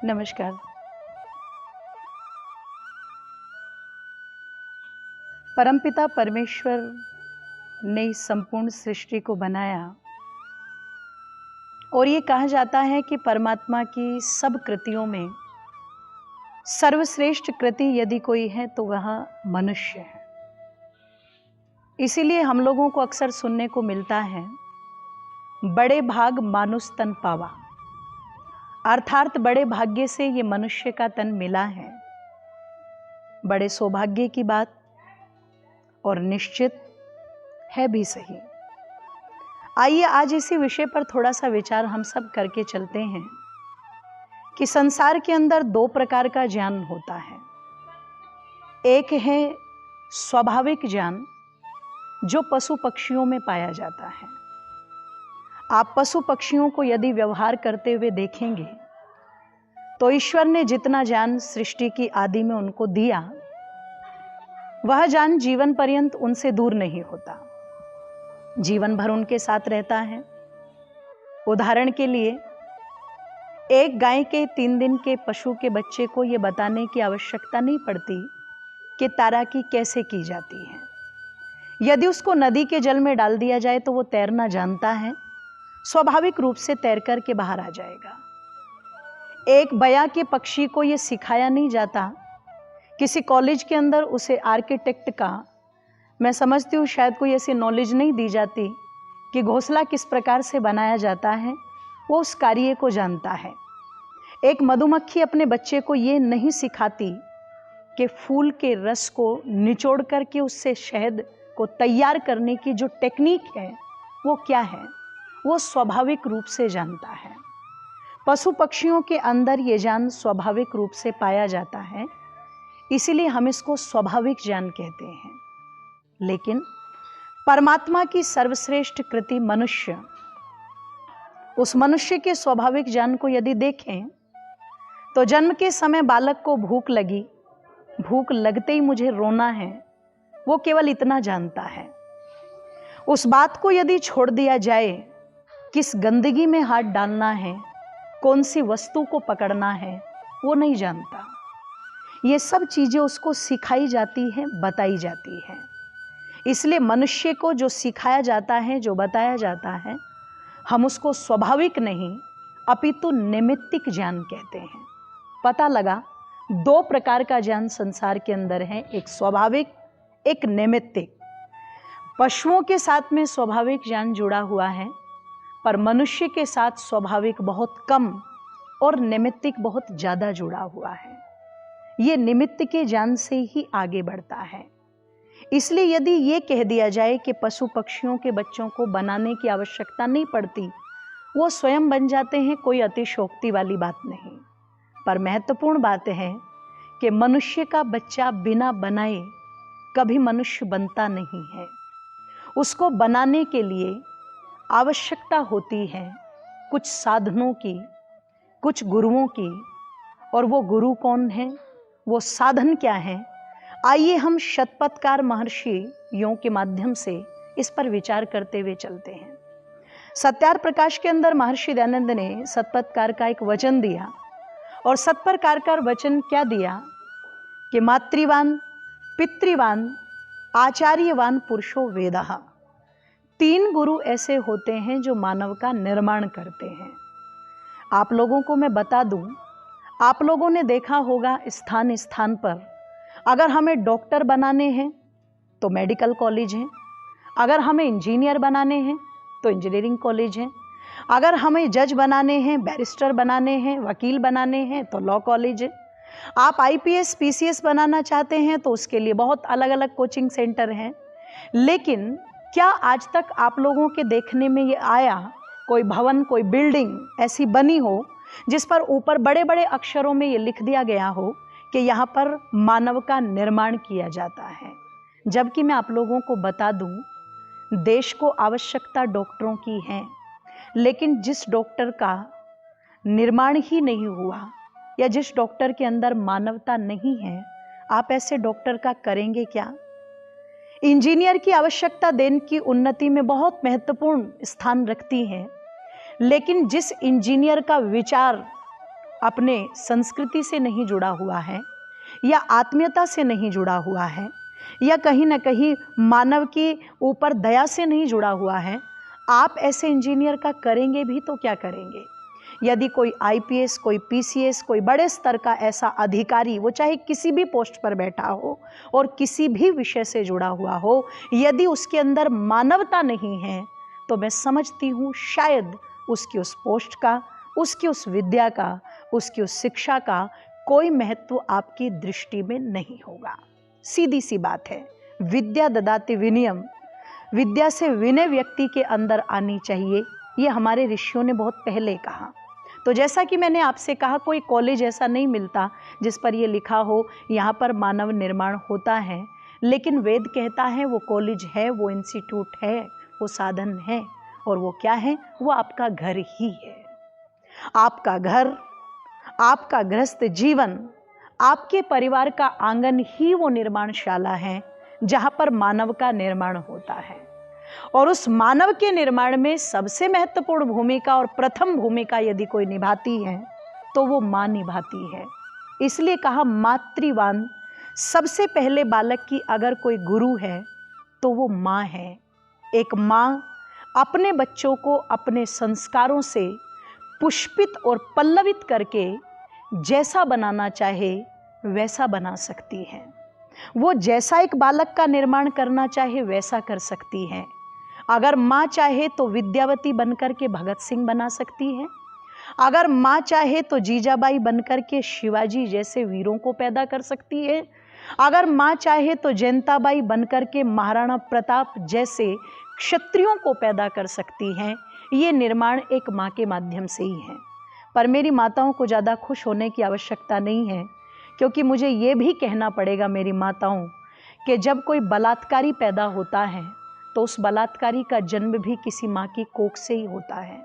नमस्कार। परमपिता परमेश्वर ने इस संपूर्ण सृष्टि को बनाया और ये कहा जाता है कि परमात्मा की सब कृतियों में सर्वश्रेष्ठ कृति यदि कोई है तो वह मनुष्य है। इसीलिए हम लोगों को अक्सर सुनने को मिलता है, बड़े भाग मानुष तन पावा, अर्थात बड़े भाग्य से ये मनुष्य का तन मिला है। बड़े सौभाग्य की बात और निश्चित है भी सही। आइए आज इसी विषय पर थोड़ा सा विचार हम सब करके चलते हैं कि संसार के अंदर दो प्रकार का ज्ञान होता है। एक है स्वाभाविक ज्ञान जो पशु पक्षियों में पाया जाता है। आप पशु पक्षियों को यदि व्यवहार करते हुए देखेंगे तो ईश्वर ने जितना ज्ञान सृष्टि की आदि में उनको दिया, वह ज्ञान जीवन पर्यंत उनसे दूर नहीं होता, जीवन भर उनके साथ रहता है। उदाहरण के लिए, एक गाय के 3 दिन के पशु के बच्चे को यह बताने की आवश्यकता नहीं पड़ती कि तैराकी कैसे की जाती है। यदि उसको नदी के जल में डाल दिया जाए तो वो तैरना जानता है, स्वाभाविक रूप से तैर कर के बाहर आ जाएगा। एक बया के पक्षी को यह सिखाया नहीं जाता, किसी कॉलेज के अंदर उसे आर्किटेक्ट का, मैं समझती हूँ शायद कोई ऐसी नॉलेज नहीं दी जाती कि घोंसला किस प्रकार से बनाया जाता है, वो उस कार्य को जानता है। एक मधुमक्खी अपने बच्चे को ये नहीं सिखाती कि फूल के रस को निचोड़ करके उससे शहद को तैयार करने की जो टेक्निक है वो क्या है, वो स्वाभाविक रूप से जानता है। पशु पक्षियों के अंदर ये ज्ञान स्वाभाविक रूप से पाया जाता है, इसीलिए हम इसको स्वाभाविक ज्ञान कहते हैं। लेकिन परमात्मा की सर्वश्रेष्ठ कृति मनुष्य, उस मनुष्य के स्वाभाविक ज्ञान को यदि देखें तो जन्म के समय बालक को भूख लगी, भूख लगते ही मुझे रोना है, वो केवल इतना जानता है। उस बात को यदि छोड़ दिया जाए, किस गंदगी में हाथ डालना है, कौन सी वस्तु को पकड़ना है, वो नहीं जानता। ये सब चीजें उसको सिखाई जाती हैं, बताई जाती हैं। इसलिए मनुष्य को जो सिखाया जाता है, जो बताया जाता है, हम उसको स्वाभाविक नहीं अपितु निमित्तिक ज्ञान कहते हैं। पता लगा, 2 प्रकार का ज्ञान संसार के अंदर है, एक स्वाभाविक, एक निमित्तिक। पशुओं के साथ में स्वाभाविक ज्ञान जुड़ा हुआ है, पर मनुष्य के साथ स्वाभाविक बहुत कम और निमित्तिक बहुत ज़्यादा जुड़ा हुआ है। ये निमित्त के ज्ञान से ही आगे बढ़ता है। इसलिए यदि ये कह दिया जाए कि पशु पक्षियों के बच्चों को बनाने की आवश्यकता नहीं पड़ती, वो स्वयं बन जाते हैं, कोई अतिशयोक्ति वाली बात नहीं। पर महत्वपूर्ण बात है कि मनुष्य का बच्चा बिना बनाए कभी मनुष्य बनता नहीं है। उसको बनाने के लिए आवश्यकता होती है कुछ साधनों की, कुछ गुरुओं की। और वो गुरु कौन है, वो साधन क्या है, आइए हम शतपथकार महर्षियों के माध्यम से इस पर विचार करते हुए चलते हैं। सत्यार्थ प्रकाश के अंदर महर्षि दयानंद ने शतपथकार का एक वचन दिया, और शतपथकार का वचन क्या दिया कि मातृवान, पितृवान, आचार्यवान पुरुषो वेदः। 3 गुरु ऐसे होते हैं जो मानव का निर्माण करते हैं। आप लोगों को मैं बता दूं, आप लोगों ने देखा होगा स्थान स्थान पर, अगर हमें डॉक्टर बनाने हैं तो मेडिकल कॉलेज हैं, अगर हमें इंजीनियर बनाने हैं तो इंजीनियरिंग कॉलेज हैं, अगर हमें जज बनाने हैं, बैरिस्टर बनाने हैं, वकील बनाने हैं तो लॉ कॉलेज है। आप IPS PCS बनाना चाहते हैं तो उसके लिए बहुत अलग अलग कोचिंग सेंटर हैं। लेकिन क्या आज तक आप लोगों के देखने में ये आया कोई भवन, कोई बिल्डिंग ऐसी बनी हो जिस पर ऊपर बड़े बड़े अक्षरों में ये लिख दिया गया हो कि यहाँ पर मानव का निर्माण किया जाता है? जबकि मैं आप लोगों को बता दूं, देश को आवश्यकता डॉक्टरों की है, लेकिन जिस डॉक्टर का निर्माण ही नहीं हुआ या जिस डॉक्टर के अंदर मानवता नहीं है, आप ऐसे डॉक्टर का करेंगे क्या? इंजीनियर की आवश्यकता देश की उन्नति में बहुत महत्वपूर्ण स्थान रखती है, लेकिन जिस इंजीनियर का विचार अपने संस्कृति से नहीं जुड़ा हुआ है, या आत्मीयता से नहीं जुड़ा हुआ है, या कहीं ना कहीं मानव के ऊपर दया से नहीं जुड़ा हुआ है, आप ऐसे इंजीनियर का करेंगे भी तो क्या करेंगे? यदि कोई आईपीएस, कोई पीसीएस, कोई बड़े स्तर का ऐसा अधिकारी, वो चाहे किसी भी पोस्ट पर बैठा हो और किसी भी विषय से जुड़ा हुआ हो, यदि उसके अंदर मानवता नहीं है, तो मैं समझती हूँ शायद उसकी उस पोस्ट का, उसकी उस विद्या का, उसकी उस शिक्षा का कोई महत्व आपकी दृष्टि में नहीं होगा। सीधी सी बात है, विद्या ददाति विनयम, विद्या से विनय व्यक्ति के अंदर आनी चाहिए, ये हमारे ऋषियों ने बहुत पहले कहा। तो जैसा कि मैंने आपसे कहा, कोई कॉलेज ऐसा नहीं मिलता जिस पर ये लिखा हो यहाँ पर मानव निर्माण होता है, लेकिन वेद कहता है वो कॉलेज है, वो इंस्टीट्यूट है, वो साधन है, और वो क्या है? वो आपका घर ही है। आपका घर, आपका गृहस्थ जीवन, आपके परिवार का आंगन ही वो निर्माणशाला है जहाँ पर मानव का निर्माण होता है। और उस मानव के निर्माण में सबसे महत्वपूर्ण भूमिका और प्रथम भूमिका यदि कोई निभाती है तो वो माँ निभाती है। इसलिए कहा मातृवान, सबसे पहले बालक की अगर कोई गुरु है तो वो माँ है। एक माँ अपने बच्चों को अपने संस्कारों से पुष्पित और पल्लवित करके जैसा बनाना चाहे वैसा बना सकती है। वो जैसा एक बालक का निर्माण करना चाहे वैसा कर सकती है। अगर माँ चाहे तो विद्यावती बनकर के भगत सिंह बना सकती है, अगर माँ चाहे तो जीजाबाई बनकर के शिवाजी जैसे वीरों को पैदा कर सकती है, अगर माँ चाहे तो जयंताबाई बनकर के महाराणा प्रताप जैसे क्षत्रियों को पैदा कर सकती हैं। ये निर्माण एक माँ के माध्यम से ही है। पर मेरी माताओं को ज़्यादा खुश होने की आवश्यकता नहीं है, क्योंकि मुझे ये भी कहना पड़ेगा मेरी माताओं कि जब कोई बलात्कारी पैदा होता है तो उस बलात्कारी का जन्म भी किसी माँ की कोख से ही होता है।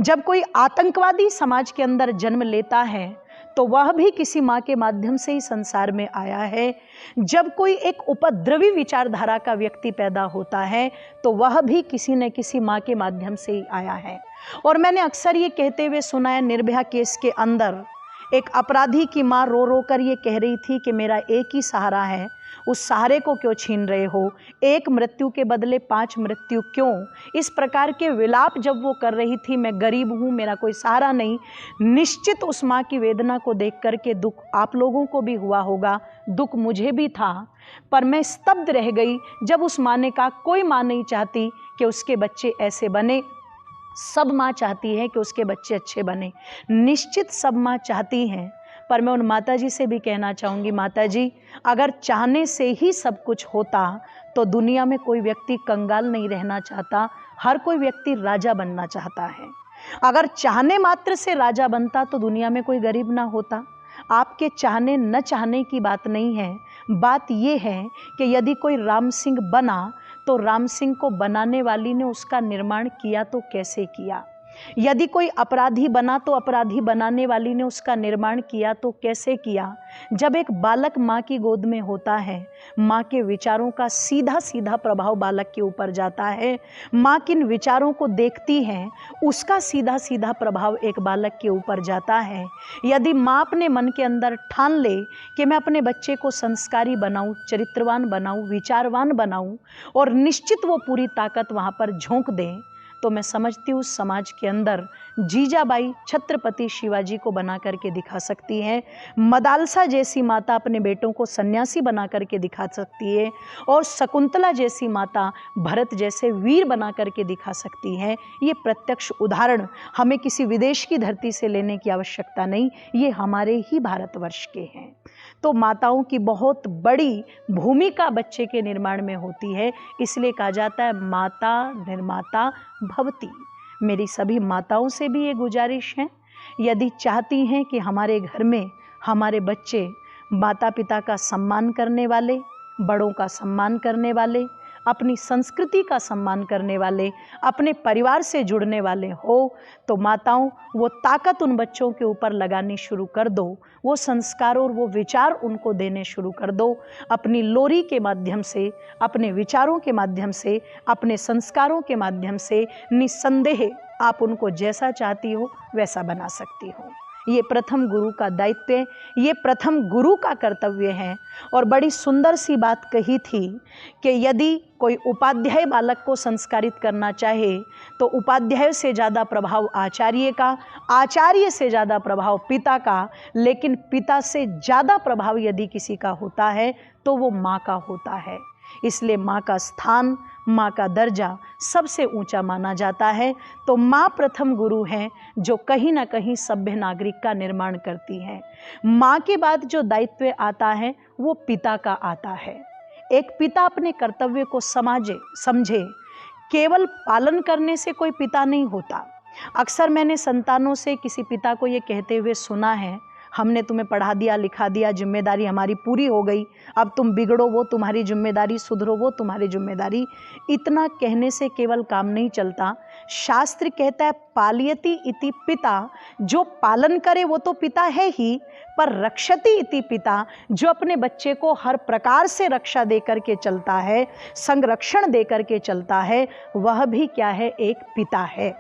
जब कोई आतंकवादी समाज के अंदर जन्म लेता है तो वह भी किसी माँ के माध्यम से ही संसार में आया है। जब कोई एक उपद्रवी विचारधारा का व्यक्ति पैदा होता है तो वह भी किसी न किसी माँ के माध्यम से ही आया है। और मैंने अक्सर ये कहते हुए सुना है, निर्भया केस के अंदर एक अपराधी की माँ रो रो कर ये कह रही थी कि मेरा एक ही सहारा है, उस सहारे को क्यों छीन रहे हो, एक मृत्यु के बदले 5 मृत्यु क्यों? इस प्रकार के विलाप जब वो कर रही थी, मैं गरीब हूँ, मेरा कोई सहारा नहीं। निश्चित उस माँ की वेदना को देख कर के दुख आप लोगों को भी हुआ होगा, दुख मुझे भी था, पर मैं स्तब्ध रह गई जब उस माँ ने कहा कोई माँ नहीं चाहती कि उसके बच्चे ऐसे बने, सब माँ चाहती है कि उसके बच्चे अच्छे बने। निश्चित सब माँ चाहती हैं, पर मैं उन माताजी से भी कहना चाहूँगी, माताजी अगर चाहने से ही सब कुछ होता तो दुनिया में कोई व्यक्ति कंगाल नहीं रहना चाहता, हर कोई व्यक्ति राजा बनना चाहता है। अगर चाहने मात्र से राजा बनता तो दुनिया में कोई गरीब ना होता। आपके चाहने न चाहने की बात नहीं है, बात यह है कि यदि कोई राम सिंह बना तो राम सिंह को बनाने वाली ने उसका निर्माण किया तो कैसे किया। यदि कोई अपराधी बना तो अपराधी बनाने वाली ने उसका निर्माण किया तो कैसे किया। जब एक बालक माँ की गोद में होता है, माँ के विचारों का सीधा सीधा प्रभाव बालक के ऊपर जाता है। माँ किन विचारों को देखती है उसका सीधा सीधा प्रभाव एक बालक के ऊपर जाता है। यदि माँ अपने मन के अंदर ठान ले कि मैं अपने बच्चे को संस्कारी बनाऊं, चरित्रवान बनाऊं, विचारवान बनाऊं, और निश्चित वो पूरी ताकत वहाँ पर झोंक दें, तो मैं समझती हूँ समाज के अंदर जीजाबाई छत्रपति शिवाजी को बना करके दिखा सकती है, मदालसा जैसी माता अपने बेटों को सन्यासी बना करके दिखा सकती है, और शकुंतला जैसी माता भरत जैसे वीर बना करके दिखा सकती है। ये प्रत्यक्ष उदाहरण हमें किसी विदेश की धरती से लेने की आवश्यकता नहीं, ये हमारे ही भारतवर्ष के हैं। तो माताओं की बहुत बड़ी भूमिका बच्चे के निर्माण में होती है, इसलिए कहा जाता है माता निर्माता भवती। मेरी सभी माताओं से भी ये गुजारिश है, यदि चाहती हैं कि हमारे घर में हमारे बच्चे माता पिता का सम्मान करने वाले, बड़ों का सम्मान करने वाले, अपनी संस्कृति का सम्मान करने वाले, अपने परिवार से जुड़ने वाले हो, तो माताओं वो ताकत उन बच्चों के ऊपर लगानी शुरू कर दो, वो संस्कार और वो विचार उनको देने शुरू कर दो। अपनी लोरी के माध्यम से, अपने विचारों के माध्यम से, अपने संस्कारों के माध्यम से निस्संदेह आप उनको जैसा चाहती हो वैसा बना सकती हो। ये प्रथम गुरु का दायित्व, ये प्रथम गुरु का कर्तव्य है। और बड़ी सुंदर सी बात कही थी कि यदि कोई उपाध्याय बालक को संस्कारित करना चाहे तो उपाध्याय से ज़्यादा प्रभाव आचार्य का, आचार्य से ज़्यादा प्रभाव पिता का, लेकिन पिता से ज़्यादा प्रभाव यदि किसी का होता है तो वो माँ का होता है। इसलिए माँ का स्थान, माँ का दर्जा सबसे ऊंचा माना जाता है। तो माँ प्रथम गुरु हैं जो कहीं ना कहीं सभ्य नागरिक का निर्माण करती है। माँ के बाद जो दायित्व आता है वो पिता का आता है। एक पिता अपने कर्तव्य को समझे, केवल पालन करने से कोई पिता नहीं होता। अक्सर मैंने संतानों से किसी पिता को ये कहते हुए सुना है, हमने तुम्हें पढ़ा दिया, लिखा दिया, जिम्मेदारी हमारी पूरी हो गई, अब तुम बिगड़ो वो तुम्हारी जिम्मेदारी, सुधरो वो तुम्हारी जिम्मेदारी। इतना कहने से केवल काम नहीं चलता। शास्त्र कहता है पालयति इति पिता, जो पालन करे वो तो पिता है ही, पर रक्षति इति पिता, जो अपने बच्चे को हर प्रकार से रक्षा दे करके चलता है, संरक्षण दे करके चलता है, वह भी क्या है, एक पिता है।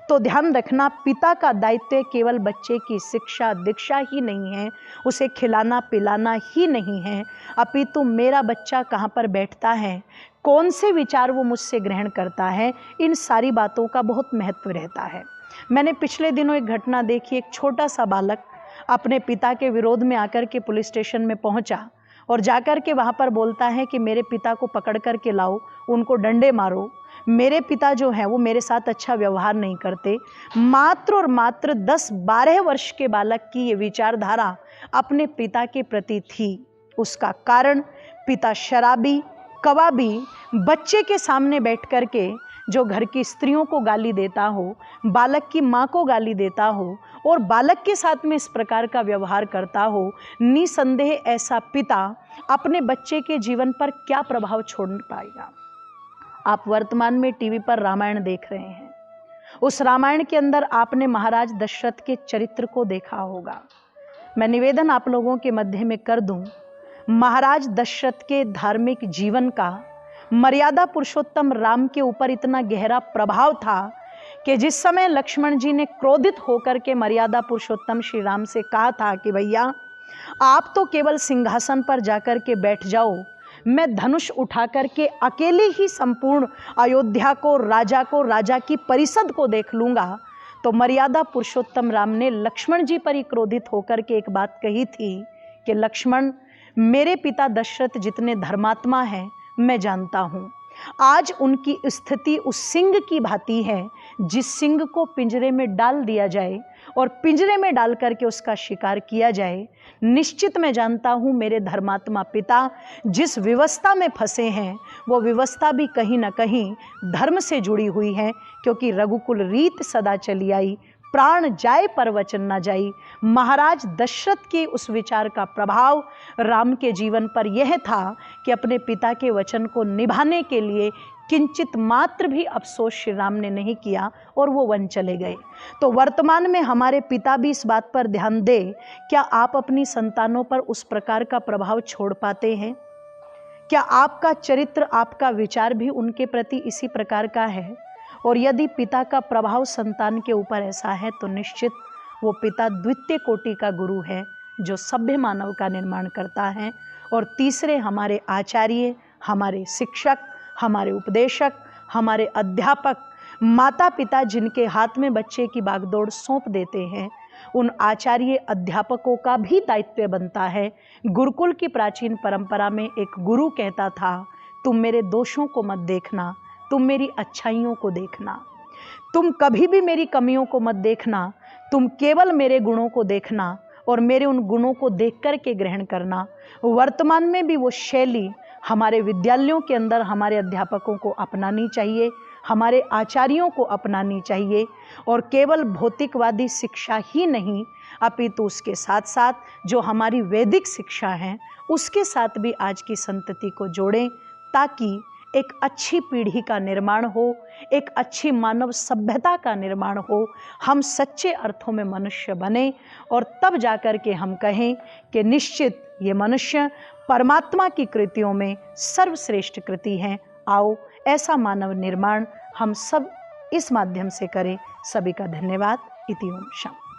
तो ध्यान रखना, पिता का दायित्व केवल बच्चे की शिक्षा दीक्षा ही नहीं है, उसे खिलाना पिलाना ही नहीं है, अपितु मेरा बच्चा कहाँ पर बैठता है, कौन से विचार वो मुझसे ग्रहण करता है, इन सारी बातों का बहुत महत्व रहता है। मैंने पिछले दिनों एक घटना देखी। एक छोटा सा बालक अपने पिता के विरोध में आकर के पुलिस स्टेशन में पहुंचा और जाकर के वहाँ पर बोलता है कि मेरे पिता को पकड़ कर के लाओ, उनको डंडे मारो, मेरे पिता जो हैं वो मेरे साथ अच्छा व्यवहार नहीं करते। मात्र और मात्र 10-12 वर्ष के बालक की ये विचारधारा अपने पिता के प्रति थी। उसका कारण पिता शराबी, कबाबी, बच्चे के सामने बैठ कर के जो घर की स्त्रियों को गाली देता हो, बालक की माँ को गाली देता हो और बालक के साथ में इस प्रकार का व्यवहार करता हो, निसंदेह ऐसा पिता अपने बच्चे के जीवन पर क्या प्रभाव छोड़ पाएगा। आप वर्तमान में टीवी पर रामायण देख रहे हैं। उस रामायण के अंदर आपने महाराज दशरथ के चरित्र को देखा होगा। मैं निवेदन आप लोगों के मध्य में कर दूं, महाराज दशरथ के धार्मिक जीवन का मर्यादा पुरुषोत्तम राम के ऊपर इतना गहरा प्रभाव था कि जिस समय लक्ष्मण जी ने क्रोधित होकर के मर्यादा पुरुषोत्तम श्री राम से कहा था कि भैया आप तो केवल सिंहासन पर जाकर के बैठ जाओ, मैं धनुष उठा करके अकेले ही संपूर्ण अयोध्या को, राजा की परिषद को देख लूंगा, तो मर्यादा पुरुषोत्तम राम ने लक्ष्मण जी पर ही क्रोधित होकर के एक बात कही थी कि लक्ष्मण, मेरे पिता दशरथ जितने धर्मात्मा हैं मैं जानता हूँ। आज उनकी स्थिति उस सिंह की भांति है जिस सिंह को पिंजरे में डाल दिया जाए और पिंजरे में डाल करके उसका शिकार किया जाए। निश्चित मैं जानता हूँ मेरे धर्मात्मा पिता जिस व्यवस्था में फंसे हैं वो व्यवस्था भी कहीं ना कहीं धर्म से जुड़ी हुई है, क्योंकि रघुकुल रीत सदा चली आई, प्राण जाए पर वचन न जाई। महाराज दशरथ के उस विचार का प्रभाव राम के जीवन पर यह था कि अपने पिता के वचन को निभाने के लिए किंचित मात्र भी अफसोस श्री राम ने नहीं किया और वो वन चले गए। तो वर्तमान में हमारे पिता भी इस बात पर ध्यान दें, क्या आप अपनी संतानों पर उस प्रकार का प्रभाव छोड़ पाते हैं? क्या आपका चरित्र, आपका विचार भी उनके प्रति इसी प्रकार का है? और यदि पिता का प्रभाव संतान के ऊपर ऐसा है तो निश्चित वो पिता द्वितीय कोटि का गुरु है जो सभ्य मानव का निर्माण करता है। और तीसरे हमारे आचार्य, हमारे शिक्षक, हमारे उपदेशक, हमारे अध्यापक, माता पिता जिनके हाथ में बच्चे की बागडोर सौंप देते हैं, उन आचार्य अध्यापकों का भी दायित्व बनता है। गुरुकुल की प्राचीन परंपरा में एक गुरु कहता था, तुम मेरे दोषों को मत देखना, तुम मेरी अच्छाइयों को देखना, तुम कभी भी मेरी कमियों को मत देखना, तुम केवल मेरे गुणों को देखना और मेरे उन गुणों को देख कर के ग्रहण करना। वर्तमान में भी वो शैली हमारे विद्यालयों के अंदर हमारे अध्यापकों को अपनानी चाहिए, हमारे आचार्यों को अपनानी चाहिए। और केवल भौतिकवादी शिक्षा ही नहीं, अपितु उसके साथ साथ जो हमारी वैदिक शिक्षा है उसके साथ भी आज की संतति को जोड़ें, ताकि एक अच्छी पीढ़ी का निर्माण हो, एक अच्छी मानव सभ्यता का निर्माण हो, हम सच्चे अर्थों में मनुष्य बने और तब जाकर के हम कहें कि निश्चित ये मनुष्य परमात्मा की कृतियों में सर्वश्रेष्ठ कृति हैं। आओ ऐसा मानव निर्माण हम सब इस माध्यम से करें। सभी का धन्यवाद। इति ओम शांति।